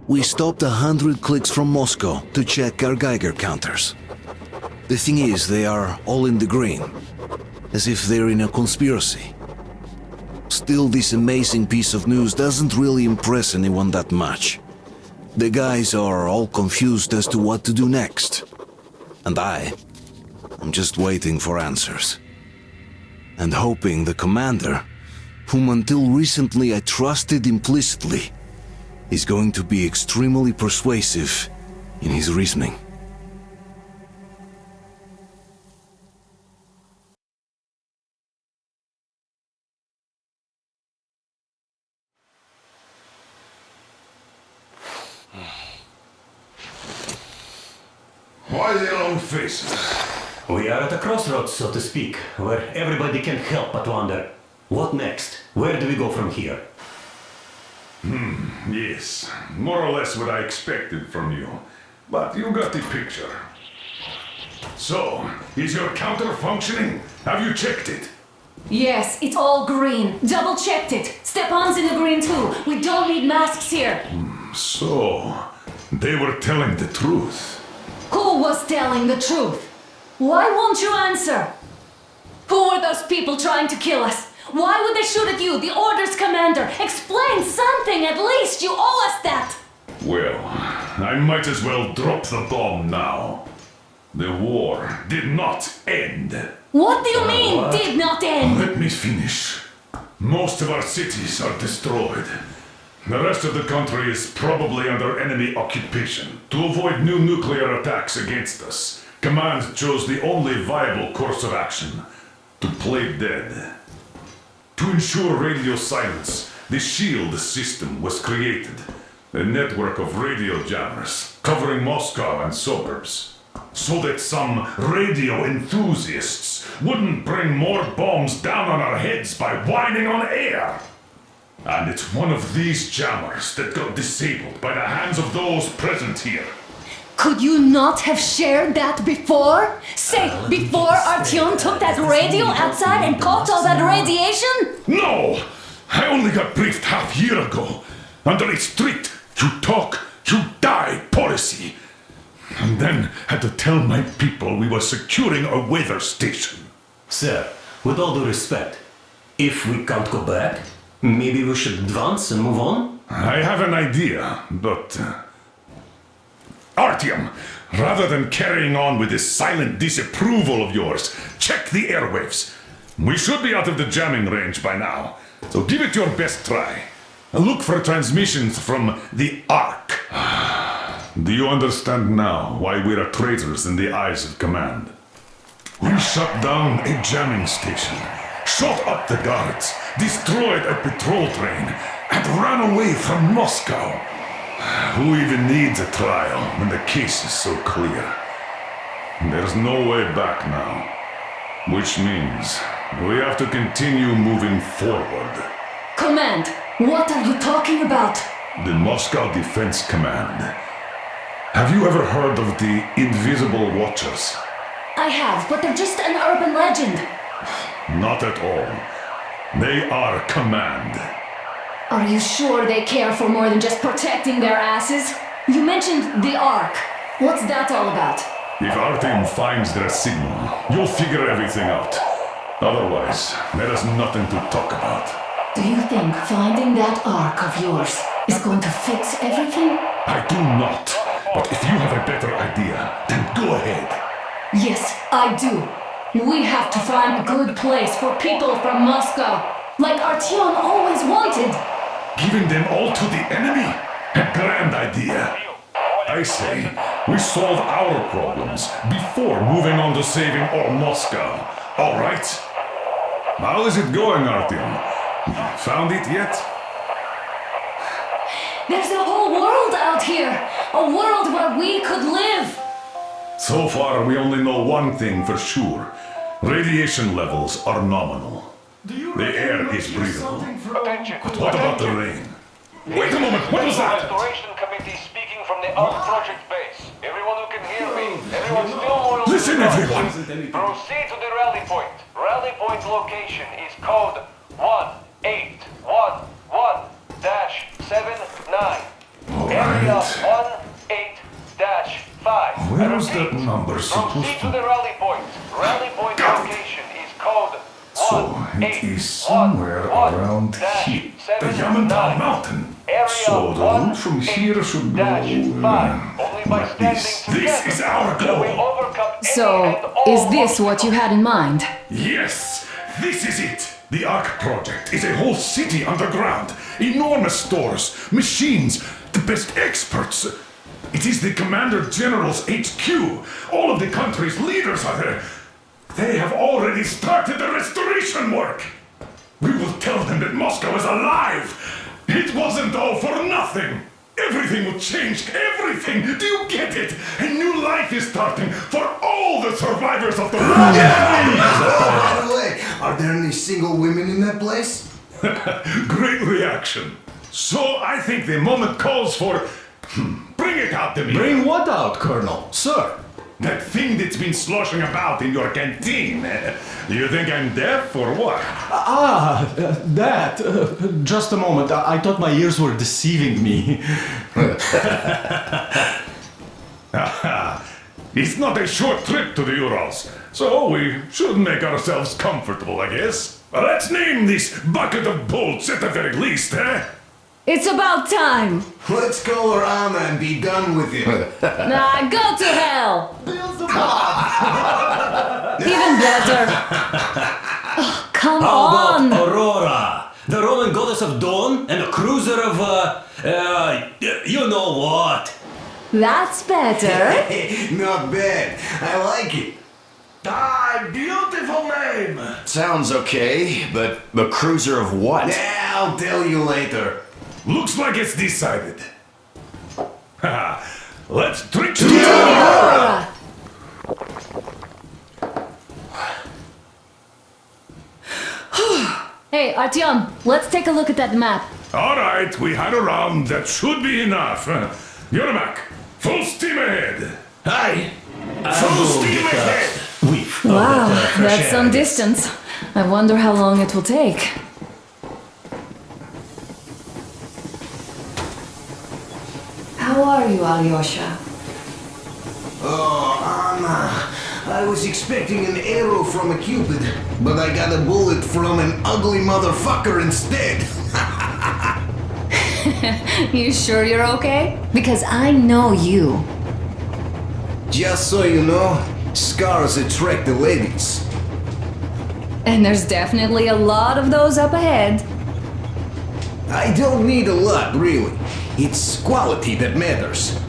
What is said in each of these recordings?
We stopped 100 clicks from Moscow to check our Geiger counters. The thing is, they are all in the green, as if they're in a conspiracy. Still, this amazing piece of news doesn't really impress anyone that much. The guys are all confused as to what to do next. And I'm just waiting for answers. And hoping the commander, whom until recently I trusted implicitly, is going to be extremely persuasive in his reasoning. Why the long faces? We are at a crossroads, so to speak, where everybody can't help but wonder, what next? Where do we go from here? Yes, more or less what I expected from you. But you got the picture. So, is your counter functioning? Have you checked it? Yes, it's all green. Double checked it. Stepan's in the green too. We don't need masks here. So, they were telling the truth. Who was telling the truth? Why won't you answer? Who were those people trying to kill us? Why would they shoot at you, the Order's commander? Explain something at least! You owe us that! Well, I might as well drop the bomb now. The war did not end. What do you mean, what? did not end? Let me finish. Most of our cities are destroyed. The rest of the country is probably under enemy occupation. To avoid new nuclear attacks against us, Command chose the only viable course of action: to play dead. To ensure radio silence, the SHIELD system was created. A network of radio jammers covering Moscow and suburbs. So that some radio enthusiasts wouldn't bring more bombs down on our heads by whining on air. And it's one of these jammers that got disabled by the hands of those present here. Could you not have shared that before? Say, before Artyom took that radio outside and caught all that radiation? No! I only got briefed half year ago. Under a strict, you talk, you die policy. And then had to tell my people we were securing a weather station. Sir, with all due respect, if we can't go back, maybe we should advance and move on? I have an idea, but... Artyom, rather than carrying on with this silent disapproval of yours, check the airwaves. We should be out of the jamming range by now, so give it your best try. Look for transmissions from the Ark. Do you understand now why we're traitors in the eyes of Command? We shut down a jamming station, shot up the guards, destroyed a patrol train, and ran away from Moscow. Who even needs a trial when the case is so clear? There's no way back now. Which means we have to continue moving forward. Command, what are you talking about? The Moscow Defense Command. Have you ever heard of the Invisible Watchers? I have, but they're just an urban legend. Not at all. They are Command. Are you sure they care for more than just protecting their asses? You mentioned the Ark. What's that all about? If our team finds their signal, you'll figure everything out. Otherwise, there is nothing to talk about. Do you think finding that Ark of yours is going to fix everything? I do not. But if you have a better idea, then go ahead. Yes, I do. We have to find a good place for people from Moscow, like Artyom always wanted. Giving them all to the enemy? A grand idea. I say, we solve our problems before moving on to saving all Moscow. All right? How is it going, Artyom? Found it yet? There's a whole world out here. A world where we could live. So far, we only know one thing for sure. Radiation levels are nominal. The air is breathable. Attention. But what about the rain? Wait a moment, what was that? Restoration Committee speaking from the Ark Project base. Everyone who can hear me, everyone still loyal. Listen, everyone! Proceed to the rally point. Rally point location is code 1811-79. Area Where's that number supposed Proceed to to... the rally point. Rally point Got it. location is code So, it is somewhere around here. The Yamantau Mountain. So, the route from here should go... like this. This is our goal. So, is this what you had in mind? Yes, this is it. The Ark Project is a whole city underground. Enormous stores, machines, the best experts. It is the Commander General's HQ. All of the country's leaders are there. They have already started the restoration work. We will tell them that Moscow is alive. It wasn't all for nothing. Everything will change. Everything. Do you get it? A new life is starting for all the survivors of the war. By the way, are there any single women in that place? Great reaction. So I think the moment calls for... Bring it out to me. Bring what out, Colonel? Sir? That thing that's been sloshing about in your canteen. You think I'm deaf or what? That. Just a moment. I thought my ears were deceiving me. It's not a short trip to the Urals, so we should make ourselves comfortable, I guess. Let's name this bucket of bolts at the very least, eh? It's about time! Let's call her Anna and be done with it. Nah, go to hell! Even better. Oh, come How on! about Aurora, the Roman goddess of dawn and a cruiser of, you know what? That's better. Not bad. I like it. Ah, beautiful name! Sounds okay, but the cruiser of what? Yeah, I'll tell you later. Looks like it's decided. Let's drink to Aurora. Hey, Artyom, let's take a look at that map. All right, we had a round. That should be enough. Yermak, full steam ahead. Hi! Full steam ahead. Wow, that's some distance. I wonder how long it will take. How are you, Alyosha? Oh, Anna. I was expecting an arrow from a cupid, but I got a bullet from an ugly motherfucker instead. You sure you're okay? Because I know you. Just so you know, scars attract the ladies. And there's definitely a lot of those up ahead. I don't need a lot, really. It's quality that matters.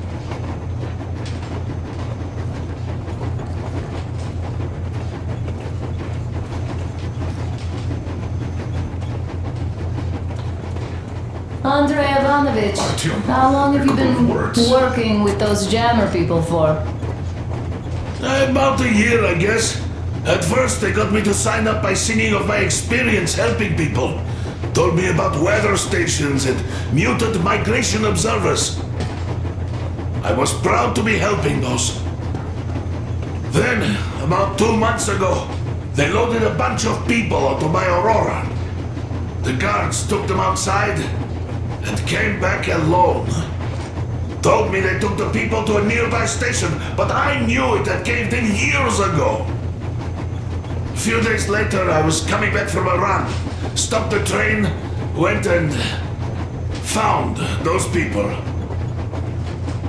Andrei Ivanovich, Artyom, how long have you a couple been of words. working with those jammer people for? About a year, I guess. At first, they got me to sign up by singing of my experience helping people. Told me about weather stations and mutant migration observers. I was proud to be helping those. Then, about 2 months ago, they loaded a bunch of people onto my Aurora. The guards took them outside and came back alone. Told me they took the people to a nearby station, but I knew it had caved in years ago. A few days later, I was coming back from a run, stopped the train, went and found those people.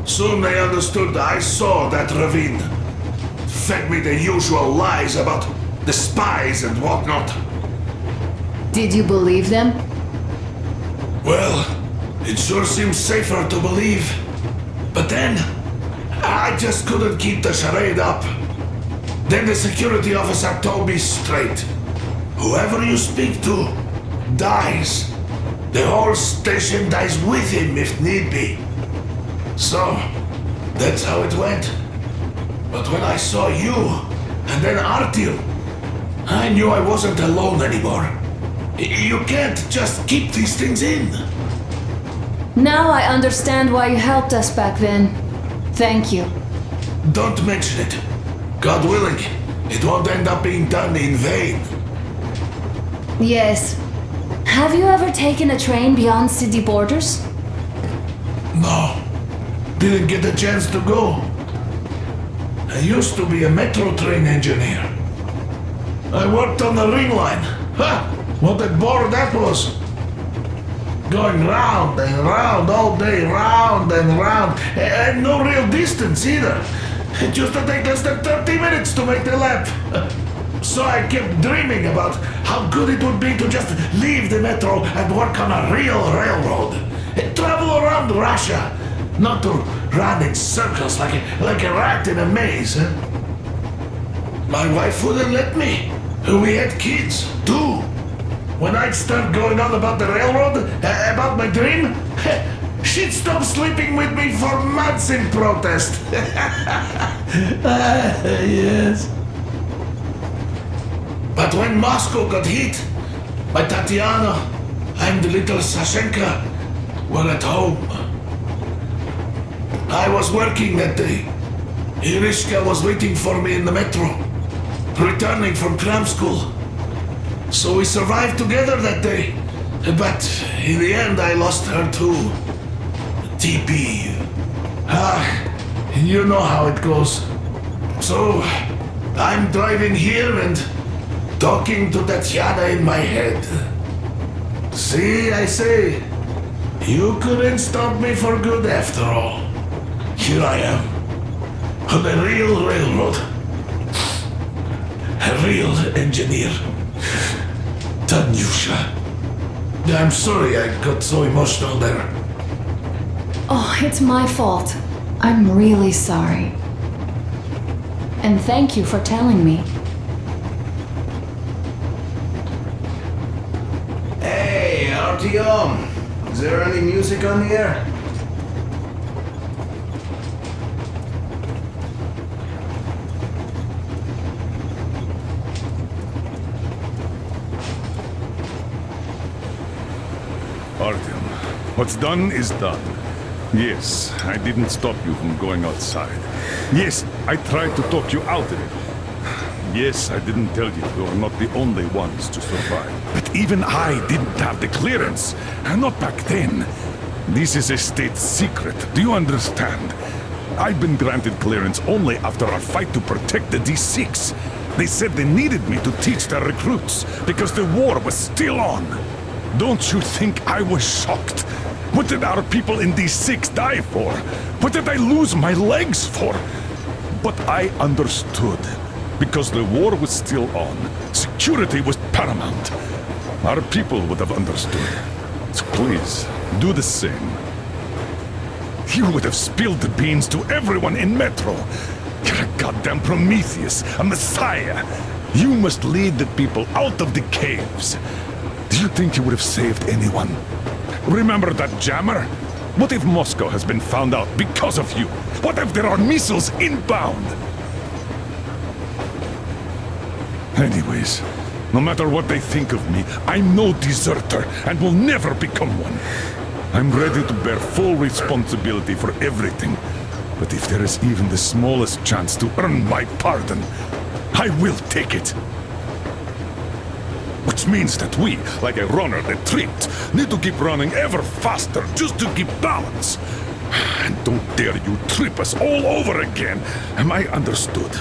Soon they understood I saw that ravine. Fed me the usual lies about the spies and whatnot. Did you believe them? Well, it sure seems safer to believe. But then, I just couldn't keep the charade up. Then the security officer told me straight. Whoever you speak to, dies. The whole station dies with him if need be. So, that's how it went. But when I saw you, and then Artyom, I knew I wasn't alone anymore. You can't just keep these things in. Now I understand why you helped us back then. Thank you. Don't mention it. God willing, it won't end up being done in vain. Yes. Have you ever taken a train beyond city borders? No, didn't get a chance to go. I used to be a metro train engineer. I worked on the ring line. Ha! What a bore that was! Going round and round all day, round and round, and no real distance either. It used to take less than 30 minutes to make the lap. So I kept dreaming about how good it would be to just leave the metro and work on a real railroad. And travel around Russia, not to run in circles like a rat in a maze. My wife wouldn't let me. We had kids, too. When I'd start going on about the railroad, about my dream, she'd stop sleeping with me for months in protest. Yes. But when Moscow got hit, my Tatiana and little Sashenka were at home. I was working that day. Irishka was waiting for me in the metro, returning from cram school. So we survived together that day. But in the end, I lost her too. TP. You know how it goes. So I'm driving here and talking to Tatiana in my head. See, I say, you couldn't stop me for good after all. Here I am, on a real railroad. A real engineer. Tanyusha. I'm sorry I got so emotional there. Oh, it's my fault. I'm really sorry. And thank you for telling me. Hey, Artyom! Is there any music on the air? Artyom, what's done is done. Yes, I didn't stop you from going outside. Yes, I tried to talk you out of it. Yes, I didn't tell you you're not the only ones to survive. But even I didn't have the clearance. Not back then. This is a state secret. Do you understand? I've been granted clearance only after our fight to protect the D6. They said they needed me to teach their recruits because the war was still on. Don't you think I was shocked? What did our people in D6 die for? What did I lose my legs for? But I understood. Because the war was still on. Security was paramount. Our people would have understood. So please, do the same. You would have spilled the beans to everyone in Metro. You're a goddamn Prometheus, a messiah. You must lead the people out of the caves. Do you think you would have saved anyone? Remember that jammer? What if Moscow has been found out because of you? What if there are missiles inbound? Anyways, no matter what they think of me, I'm no deserter and will never become one. I'm ready to bear full responsibility for everything. But if there is even the smallest chance to earn my pardon, I will take it. Which means that we, like a runner that tripped, need to keep running ever faster just to keep balance. And don't dare you trip us all over again. Am I understood?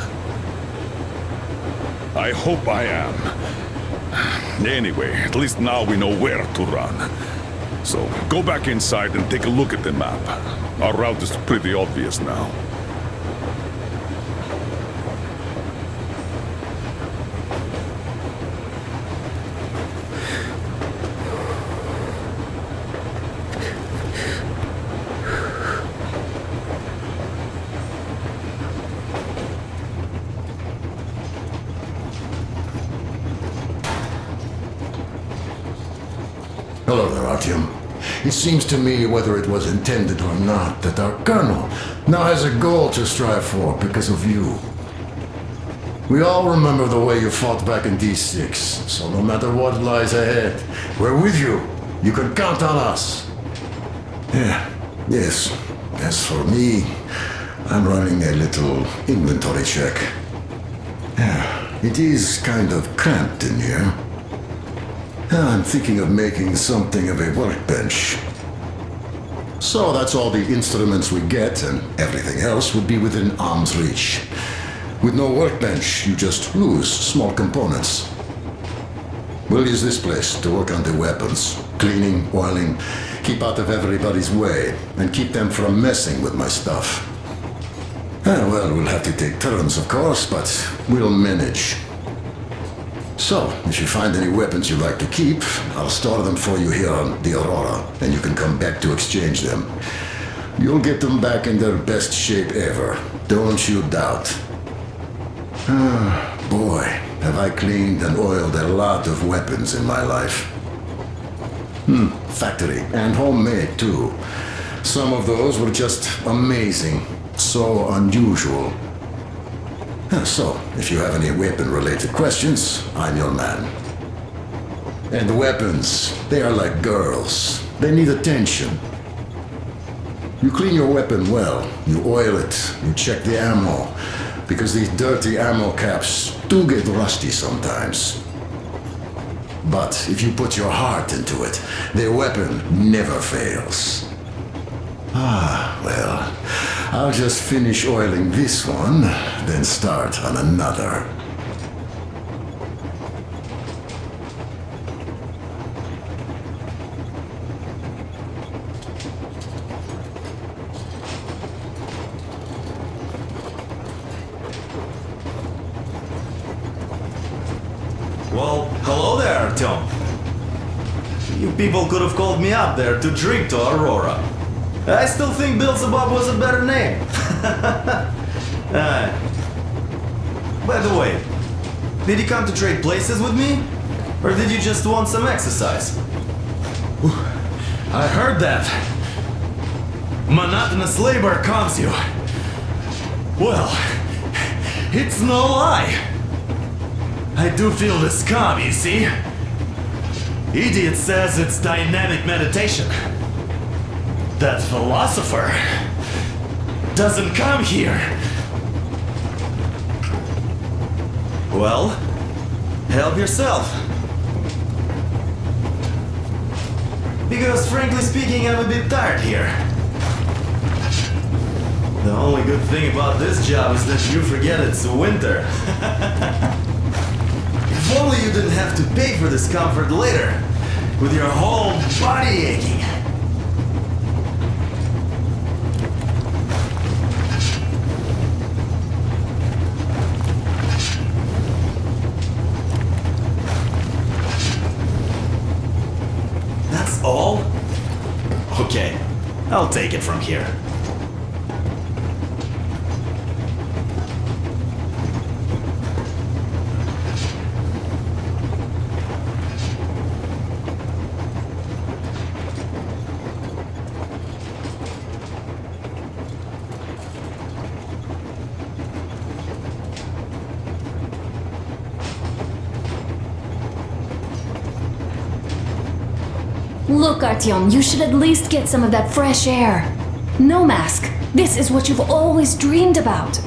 I hope I am. Anyway, at least now we know where to run. So, go back inside and take a look at the map. Our route is pretty obvious now. Hello there, Artyom. It seems to me, whether it was intended or not, that our colonel now has a goal to strive for because of you. We all remember the way you fought back in D6, so no matter what lies ahead, we're with you. You can count on us. Yes. As for me, I'm running a little inventory check. It is kind of cramped in here. I'm thinking of making something of a workbench. So that's all the instruments we get, and everything else would be within arm's reach. With no workbench, you just lose small components. We'll use this place to work on the weapons. Cleaning, oiling, keep out of everybody's way, and keep them from messing with my stuff. Well, we'll have to take turns, of course, but we'll manage. So, if you find any weapons you'd like to keep, I'll store them for you here on the Aurora, and you can come back to exchange them. You'll get them back in their best shape ever. Don't you doubt. Boy, have I cleaned and oiled a lot of weapons in my life. Factory and homemade too. Some of those were just amazing. So unusual. So, if you have any weapon-related questions, I'm your man. And weapons, they are like girls. They need attention. You clean your weapon well, you oil it, you check the ammo, because these dirty ammo caps do get rusty sometimes. But if you put your heart into it, the weapon never fails. Well, I'll just finish oiling this one, then start on another. Well, hello there, Artyom. You people could have called me up there to drink to Aurora. I still think Beelzebub was a better name. By the way, did you come to trade places with me? Or did you just want some exercise? I heard that. Monotonous labor calms you. Well, it's no lie. I do feel this calm, you see? Idiot says it's dynamic meditation. That philosopher doesn't come here. Well, help yourself. Because frankly speaking, I'm a bit tired here. The only good thing about this job is that you forget it's winter. If only you didn't have to pay for this comfort later, with your whole body aching. That's all? Okay, I'll take it from here. Look, Artyom, you should at least get some of that fresh air. No mask. This is what you've always dreamed about.